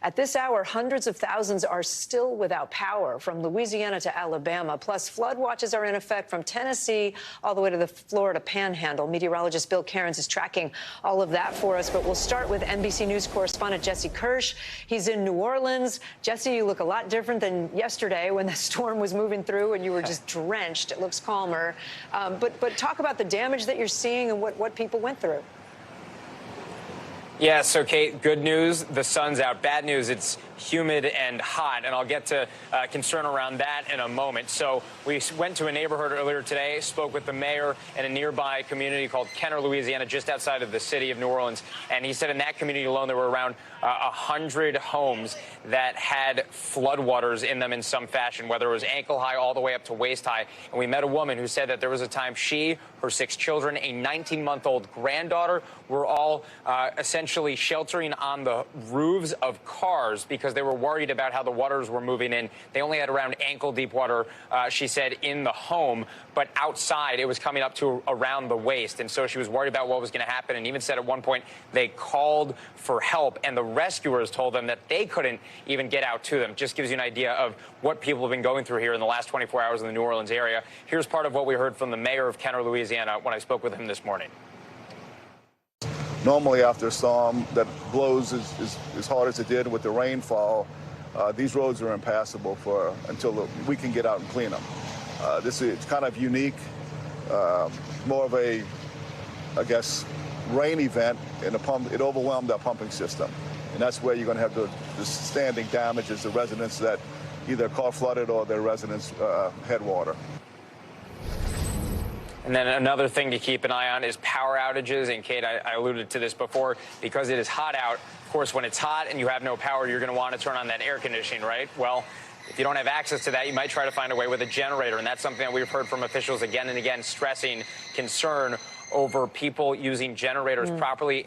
At this hour, hundreds of thousands are still without power from Louisiana to Alabama. Plus, flood watches are in effect from Tennessee all the way to the Florida Panhandle. Meteorologist Bill Cairns is tracking all of that for us. But we'll start with NBC News correspondent Jesse Kirsch. He's in New Orleans. Jesse, you look a lot different than yesterday when the storm was moving through and you were just drenched. It looks calmer. But talk about the damage that you're seeing and what people went through. Yeah, so Kate, good news, the sun's out. Bad news, it's humid and hot, and I'll get to concern around that in a moment. So we went to a neighborhood earlier today, spoke with the mayor in a nearby community called Kenner, Louisiana, just outside of the city of New Orleans, and he said in that community alone there were around 100 homes that had floodwaters in them in some fashion, whether it was ankle high all the way up to waist high. And we met a woman who said that there was a time she, her 6 children, a 19-month-old granddaughter were all essentially sheltering on the roofs of cars because they were worried about how the waters were moving in. They only had around ankle-deep water, she said, in the home, but outside it was coming up to around the waist. And so she was worried about what was going to happen, and even said at one point they called for help, and the rescuers told them that they couldn't even get out to them. Just gives you an idea of what people have been going through here in the last 24 hours in the New Orleans area. Here's part of what we heard from the mayor of Kenner, Louisiana, when I spoke with him this morning. Normally after a storm that blows as hard as it did with the rainfall, these roads are impassable until we can get out and clean them. This is kind of unique, more of a, I guess, rain event, and it overwhelmed our pumping system. And that's where you're going to have the standing damages, the residents that either caught flooded or their residents had water. And then another thing to keep an eye on is power outages. And Kate, I alluded to this before, because it is hot out. Of course, when it's hot and you have no power, you're going to want to turn on that air conditioning, right? Well, if you don't have access to that, you might try to find a way with a generator. And that's something that we've heard from officials again and again, stressing concern over people using generators properly,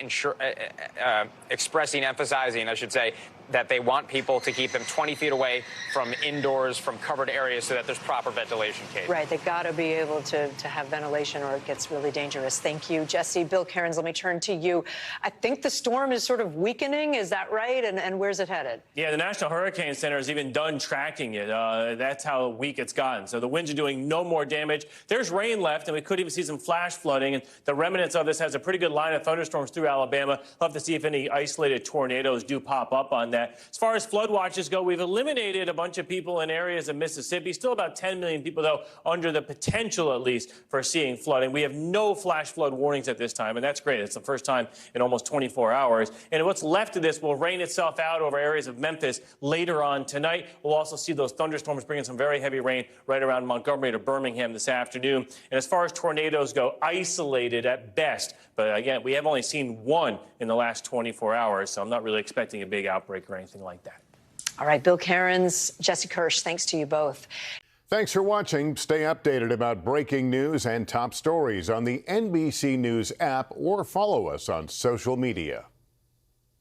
emphasizing, I should say, that they want people to keep them 20 feet away from indoors, from covered areas, so that there's proper ventilation, Kate. Right. They've got to be able to have ventilation or it gets really dangerous. Thank you, Jesse. Bill Cairns, let me turn to you. I think the storm is sort of weakening. Is that right? And where's it headed? Yeah, the National Hurricane Center has even done tracking it. That's how weak it's gotten. So the winds are doing no more damage. There's rain left, and we could even see some flash flooding. And the remnants of this has a pretty good line of thunderstorms through Alabama. We'll have to see if any isolated tornadoes do pop up on that. As far as flood watches go, we've eliminated a bunch of people in areas of Mississippi. Still about 10 million people, though, under the potential, at least, for seeing flooding. We have no flash flood warnings at this time, and that's great. It's the first time in almost 24 hours. And what's left of this will rain itself out over areas of Memphis later on tonight. We'll also see those thunderstorms bringing some very heavy rain right around Montgomery to Birmingham this afternoon. And as far as tornadoes go, isolated at best. But again, we have only seen one in the last 24 hours, so I'm not really expecting a big outbreak or anything like that. All right, Bill Cairns, Jesse Kirsch, thanks to you both. Thanks for watching. Stay updated about breaking news and top stories on the NBC News app or follow us on social media.